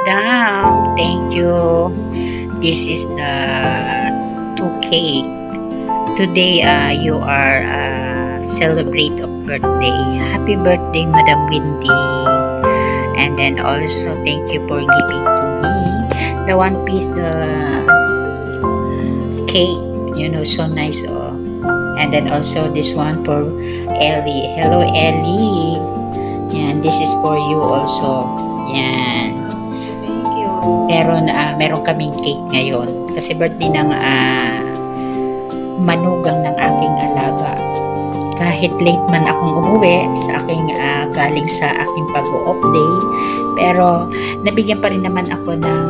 madam. Thank you. This is the 2 cake. Today, you are celebrate of birthday. Happy birthday, Madam Windy. And then also, thank you for giving to me the one piece, the cake. You know, so nice. Oh. And then also this one for Ellie. Hello, Ellie. Yan, this is for you also. Yan. Thank you. Meron kaming cake ngayon. Kasi birthday ng manugang ng aking alaga. Kahit late man akong umuwi sa aking galing sa aking pag-off day, pero nabigyan pa rin naman ako ng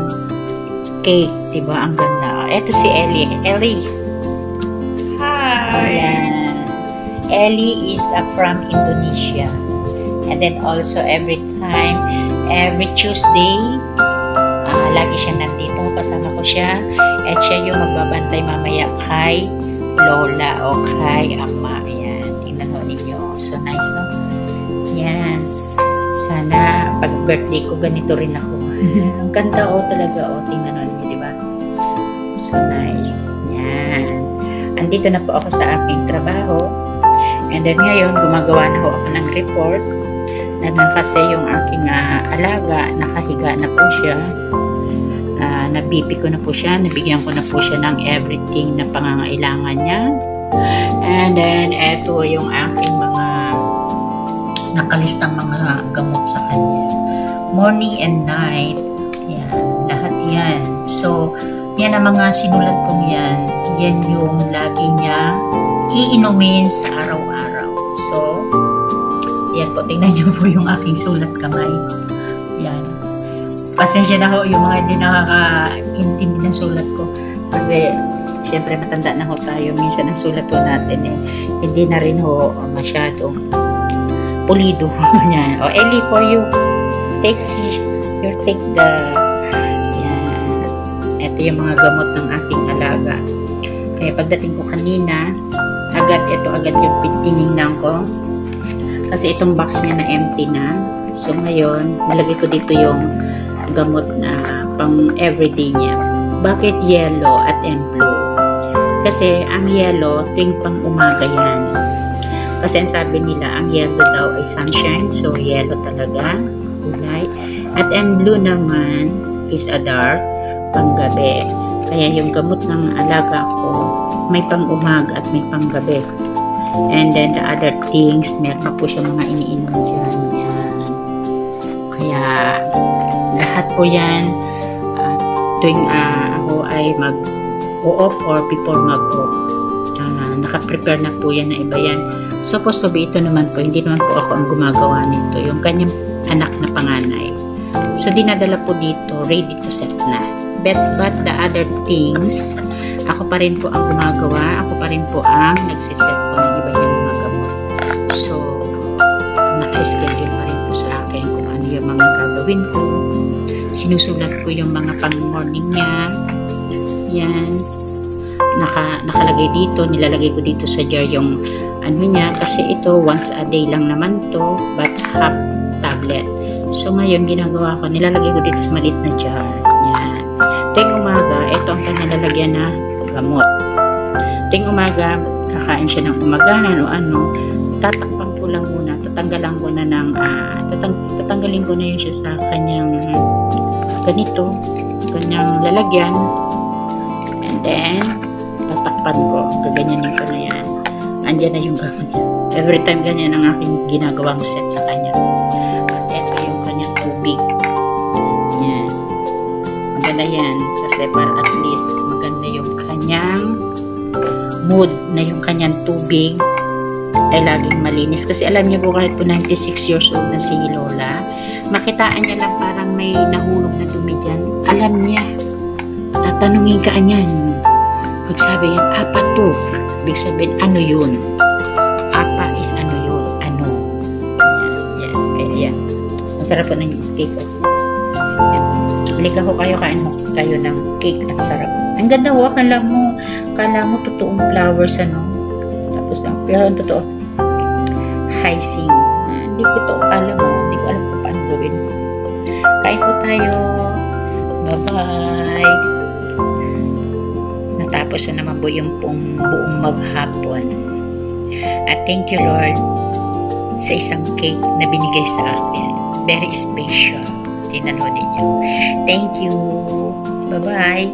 cake, diba? Ang ganda. Eto si Ellie. Ellie. Hi. Ayan. Ellie is from Indonesia. And then also every Tuesday, lagi siya nandito. Kasama ko siya. At siya yung magbabantay mamaya kay Lola o kay Ama. Ayan. Tingnan ho ninyo. So nice, no? Ayan. Sana pag birthday ko, ganito rin ako. Ang ganda talaga. Tingnan ho ninyo, diba? So nice. Ayan. Andito na po ako sa aking trabaho. And then ngayon, gumagawa na ako ng report. Kasi yung aking alaga, nakahiga na po siya. Nabipi ko na po siya. Nabigyan ko na po siya ng everything na pangangailangan niya. And then, eto yung aking mga nakalistang mga gamot sa kanya. Morning and night. Yan. Lahat yan. So, yan ang mga sinulat kong yan. Yan yung lagi niya iinumin sa araw-araw. So, yan po. Tingnan niyo po yung aking sulat kamay. Yan. Pasensya na ho yung mga hindi nakakaintindi ng sulat ko. Kasi, syempre matanda na ho tayo. Minsan ang sulat ho natin hindi na rin ho masyadong pulido. Yan. O, Ellie, for you, take the ito yung mga gamot ng aking alaga. Kaya pagdating ko kanina, agad yung tinignan ko. Kasi itong box niya na empty na. So ngayon, nilagay ko dito yung gamot na pang everyday niya. Bakit yellow at blue? Kasi ang yellow, tuwing pang umaga yan. Kasi ang sabi nila, ang yellow daw ay sunshine. So yellow talaga. Kulay. At blue naman is a dark, panggabi. Kaya yung gamot ng alaga ko, may pang umaga at may pang gabi. And then the other things, meron pa po siya mga iniinom dyan. Yan. Kaya lahat po yan, tuwing ako ay mag-off or before mag-off, naka-prepare na po yan na iba yan. Supposed to be ito naman po, hindi naman po ako ang gumagawa nito. Yung kanyang anak na panganay. So dinadala po dito, ready to set na. But the other things, ako pa rin po ang gumagawa, ako pa rin po ang nagsiset po ng iba yung mga gamot. So, naka-schedule pa rin po sa akin kung ano yung mga gagawin ko. Sinusulat ko yung mga pang-morning niya. Yan. Nakalagay dito, nilalagay ko dito sa jar yung ano niya. Kasi ito, once a day lang naman to, but half tablet. So, ngayon, ginagawa ko, nilalagay ko dito sa maliit na jar. Yan. Tuwing umaga, ito ang kanilalagyan na gamot. Tuwing umaga, kakain siya ng umagahan o ano, tatakpan ko lang muna, tatanggalan ko na ng, tatanggalin ko na yun siya sa kanyang ganito, kanyang lalagyan. And then, tatakpan ko, gaganyanin ko na yan. Andyan na yung gamot niya. Every time ganyan ang aking ginagawang set sa kanya. At ito yung kanyang tubig. Yan. Maganda yan. Kasi para at least maganda yung kanyang mood na yung kanyang tubig ay laging malinis. Kasi alam niyo po kahit po 96 years old na si Lola, makitaan niya lang parang may nahulog na dumi dyan. Alam niya. Tatanungin ka niyan. Pag sabi yan, apa to? Ibig sabihin, ano yun? Apa is ano yun? Ano? Yan. Kaya yan. Masarap po ng cake. Halika ko kayo, kain mo kayo ng cake at sarap. Ang ganda ho, kala mo totoong flowers, ano? Tapos, pero ang totoo, hyacinth. Hindi ko ito alam mo, hindi ko alam kung paano gawin. Kain po tayo. Bye-bye. Natapos na naman po yung buong maghapon. At thank you, Lord, sa isang cake na binigay sa akin. Very special. Tinanong ninyo. Thank you. Bye-bye.